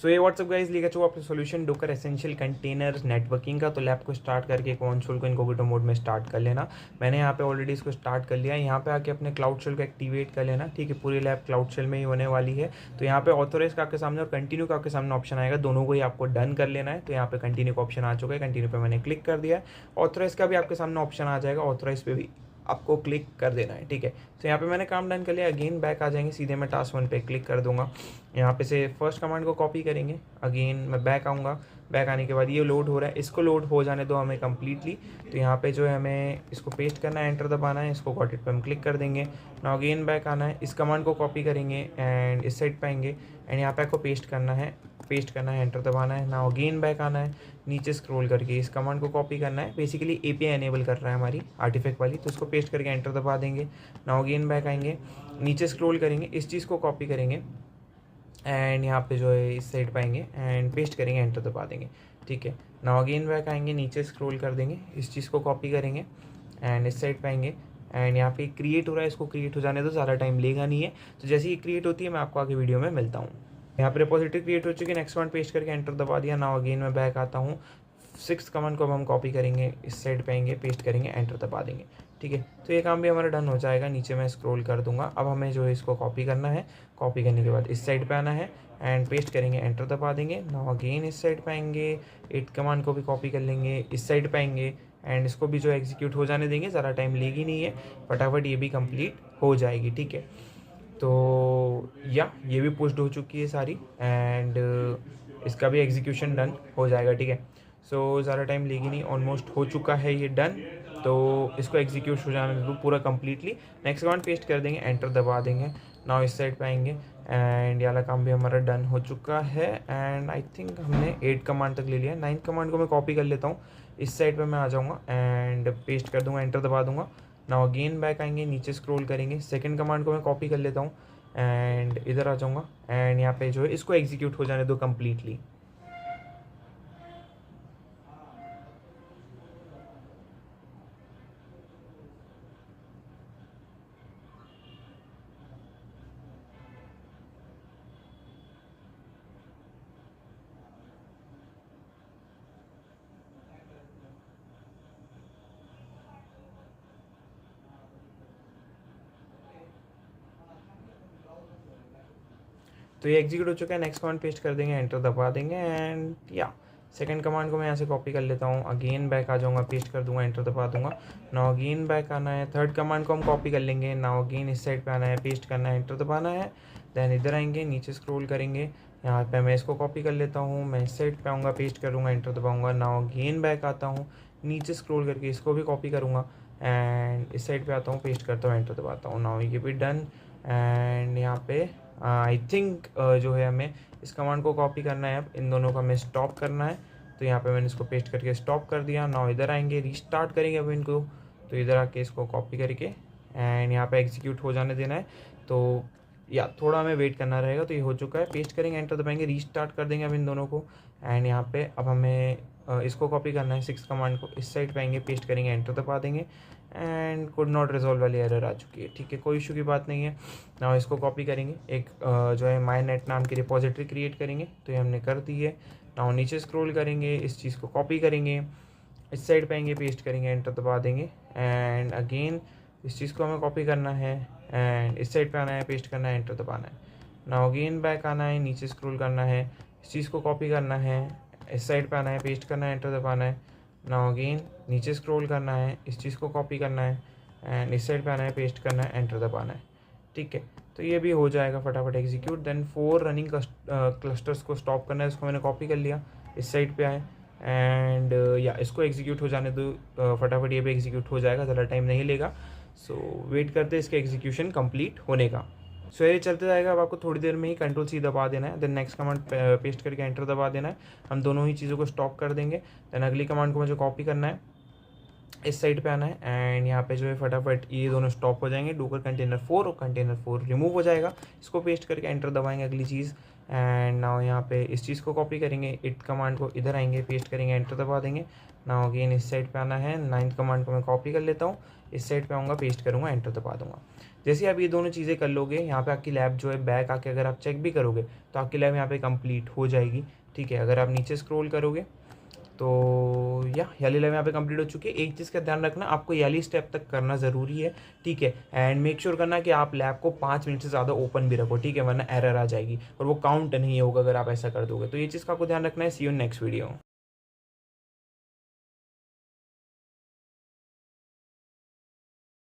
सो ये WhatsApp guys लेकर चलो आपने solution docker essential container networking का। तो लैब को स्टार्ट करके कंसोल को इनकोगेटो मोड में स्टार्ट कर लेना। मैंने यहाँ पे ऑलरेडी इसको स्टार्ट कर लिया है। यहाँ पे आके अपने क्लाउड शेल को एक्टिवेट कर लेना। ठीक है, पूरी लैब क्लाउड शेल में ही होने वाली है। तो यहाँ पे ऑथोराइज का आपके सामने और कंटिन्यू का आपके सामने ऑप्शन आएगा, दोनों को ही आपको डन कर लेना है। तो यहाँ पे कंटिन्यू का ऑप्शन आ चुका है, कंटिन्यू पे मैंने क्लिक कर दिया है। ऑथोराइज का भी आपके सामने ऑप्शन आ जाएगा, ऑथोराइज पे भी आपको क्लिक कर देना है। ठीक है, तो यहाँ पे मैंने काम डन कर लिया। अगेन बैक आ जाएंगे, सीधे मैं टास्क 1 पे क्लिक कर दूंगा। यहाँ पे से फर्स्ट कमांड को कॉपी करेंगे। अगेन मैं बैक आऊँगा। बैक आने के बाद ये लोड हो रहा है, इसको लोड हो जाने दो हमें कम्प्लीटली। तो यहाँ पे जो है हमें इसको पेस्ट करना है, एंटर दबाना है, इसको गॉट इट पे हम क्लिक कर देंगे। ना अगेन बैक आना है, इस कमांड को कॉपी करेंगे एंड इस साइड पे आएंगे एंड यहाँ पे आपको पेस्ट करना है, एंटर दबाना है। ना अगेन बैक आना है, नीचे स्क्रॉल करके इस कमांड को कॉपी करना है। बेसिकली एपीआई एनेबल कर रहा है हमारी आर्टिफैक्ट वाली, तो उसको पेस्ट करके एंटर दबा देंगे। नाउ अगेन बैक आएंगे, नीचे स्क्रॉल करेंगे, इस चीज़ को कॉपी करेंगे एंड यहाँ पे जो है इस साइड पाएंगे एंड पेस्ट करेंगे, एंटर दबा देंगे। ठीक है, नाउ अगेन बैक आएंगे, नीचे स्क्रॉल कर देंगे, इस चीज़ को कॉपी करेंगे एंड इस साइड पाएंगे एंड यहाँ पे क्रिएट हो रहा है, इसको क्रिएट हो जाने दो, ज़्यादा टाइम लेगा नहीं है। तो जैसे ही क्रिएट होती है मैं आपको आगे वीडियो में मिलता हूँ। यहाँ पे रिपोजिटरी क्रिएट हो चुकी है, नेक्स्ट कमांड पेस्ट करके एंटर दबा दिया। नाउ अगेन मैं बैक आता हूँ, 6th कमांड को अब हम कॉपी करेंगे, इस साइड पे आएंगे, पेस्ट करेंगे, एंटर दबा देंगे। ठीक है, तो ये काम भी हमारा डन हो जाएगा। नीचे मैं स्क्रॉल कर दूंगा। अब हमें जो है इसको कॉपी करना है, कॉपी करने के बाद इस साइड पे आना है एंड पेस्ट करेंगे, एंटर दबा देंगे। नाउ अगेन इस साइड पे आएंगे, 8th कमांड को भी कॉपी कर लेंगे, इस साइड पे आएंगे एंड इसको भी जो एग्जीक्यूट हो जाने देंगे, ज़्यादा टाइम लेगी नहीं है, फटाफट ये भी कंप्लीट हो जाएगी। ठीक है, तो या ये भी पोस्ट हो चुकी है सारी एंड इसका भी एग्जीक्यूशन डन हो जाएगा। ठीक है, सो ज़्यादा टाइम लेगी नहीं, ऑलमोस्ट हो चुका है ये डन। तो इसको एग्जीक्यूट हो जाने दो पूरा कंप्लीटली। नेक्स्ट कमांड पेस्ट कर देंगे, एंटर दबा देंगे। नाउ इस साइड पे आएंगे एंड ये वाला काम भी हमारा डन हो चुका है एंड आई थिंक हमने 8 कमांड तक ले लिया। 9th कमांड को मैं कॉपी कर लेता हूँ, इस साइड पे मैं आ जाऊँगा एंड पेस्ट कर दूँगा, एंटर दबा दूँगा। नाउ अगेन बैक आएंगे, नीचे स्क्रॉल करेंगे, 2nd कमांड को मैं कॉपी कर लेता हूँ एंड इधर आ जाऊँगा एंड यहाँ पे जो है इसको एग्जीक्यूट हो जाने दो कम्प्लीटली। तो ये एग्जीक्यूट हो चुका है। नेक्स्ट कमांड पेस्ट कर देंगे, एंटर दबा देंगे एंड या 2nd कमांड को मैं यहाँ से कॉपी कर लेता हूँ। अगेन बैक आ जाऊँगा, पेस्ट कर दूंगा, एंटर दबा दूंगा। नाउ अगेन बैक आना है, 3rd कमांड को हम कॉपी कर लेंगे। नाउ अगेन इस साइड पे आना है, पेस्ट करना है, एंटर दबाना है। देन इधर आएंगे, नीचे स्क्रॉल करेंगे, यहाँ पे मैं इसको कॉपी कर लेता हूँ, मैं इस साइड पे आऊँगा, पेस्ट करूँगा, एंटर दबाऊँगा। नाउ अगेन बैक आता हूँ, नीचे स्क्रॉल करके इसको भी कॉपी करूँगा एंड इस साइड पे आता हूँ, पेस्ट करता हूँ, एंटर दबाता हूँ। नाउ ये भी डन एंड यहाँ पे आई थिंक जो है हमें इस कमांड को कॉपी करना है, अब इन दोनों को हमें स्टॉप करना है। तो यहाँ पे मैंने इसको पेस्ट करके स्टॉप कर दिया। नाउ इधर आएंगे, रीस्टार्ट करेंगे अब इनको। तो इधर आके इसको कॉपी करके एंड यहाँ पे एग्जीक्यूट हो जाने देना है। तो या थोड़ा हमें वेट करना रहेगा। तो ये हो चुका है, पेस्ट करेंगे, एंटर दबाएंगे, रीस्टार्ट कर देंगे अब इन दोनों को एंड यहाँ पे अब हमें इसको कॉपी करना है, 6th कमांड को इस साइड पे आएंगे, पेस्ट करेंगे, एंटर दबा देंगे एंड कुड नॉट रिजॉल्व वाली एरर आ चुकी है। ठीक है, कोई इशू की बात नहीं है। ना इसको कॉपी करेंगे, एक जो है माईनेट नाम की रिपोजिटरी क्रिएट करेंगे। तो ये हमने कर दी है। ना नीचे स्क्रॉल करेंगे, इस चीज़ को कॉपी करेंगे, इस साइड पे आएंगे, पेस्ट करेंगे, एंटर दबा देंगे एंड अगेन इस चीज़ को हमें कॉपी करना है एंड इस साइड पे आना है, पेस्ट करना है, एंटर दबाना है। ना अगेन बैक आना है, नीचे स्क्रॉल करना है, इस चीज़ को कॉपी करना है, इस साइड पे आना है, पेस्ट करना है, एंटर दबाना है। ना अगेन नीचे स्क्रॉल करना है, इस चीज़ को कॉपी करना है एंड इस साइड पे आना है, पेस्ट करना है, एंटर दबाना है। ठीक है, तो ये भी हो जाएगा फटाफट एग्जीक्यूट। देन 4 रनिंग क्लस्टर्स को स्टॉप करना है, इसको मैंने कॉपी कर लिया, इस साइड पे आए एंड या इसको एग्जीक्यूट हो जाने दो फटाफट, ये भी एग्जीक्यूट हो जाएगा, ज़्यादा टाइम नहीं लेगा। सो वेट करते हैं इसके एग्जीक्यूशन कंप्लीट होने का। सो ये चलते जाएगा। अब आपको थोड़ी देर में ही कंट्रोल सी दबा देना है, देन नेक्स्ट कमांड पेस्ट करके एंटर दबा देना है। हम दोनों ही चीज़ों को स्टॉप कर देंगे। देन अगली कमांड को मुझे कॉपी करना है, इस साइड पे आना है एंड यहाँ पे जो है फटाफट ये दोनों स्टॉप हो जाएंगे। डोकर कंटेनर 4 और कंटेनर 4 रिमूव हो जाएगा। इसको पेस्ट करके एंटर दबाएंगे अगली चीज़ एंड नाउ यहाँ पे इस चीज़ को कॉपी करेंगे, 8th कमांड को इधर आएंगे, पेस्ट करेंगे, एंटर दबा देंगे। नाउ अगेन इस साइड पे आना है, 9th कमांड को मैं कॉपी कर लेता हूँ, इस साइड पे आऊँगा, पेस्ट करूँगा, एंटर दबा दूँगा। जैसे ही आप ये दोनों चीज़ें कर लोगे, यहाँ पे आपकी लैब जो है बैक आके अगर आप चेक भी करोगे तो आपकी लैब यहाँ पे कंप्लीट हो जाएगी। ठीक है, अगर आप नीचे स्क्रॉल करोगे तो याली लैब यहाँ पे कंप्लीट हो चुकी है। एक चीज़ का ध्यान रखना, आपको याली स्टेप तक करना ज़रूरी है। ठीक है, एंड मेक श्योर करना कि आप लैब को 5 मिनट से ज़्यादा ओपन भी रखो। ठीक है, वरना एरर आ जाएगी और वो काउंट नहीं होगा अगर आप ऐसा कर दोगे। तो ये चीज़ का आपको ध्यान रखना है। सी यू नेक्स्ट वीडियो।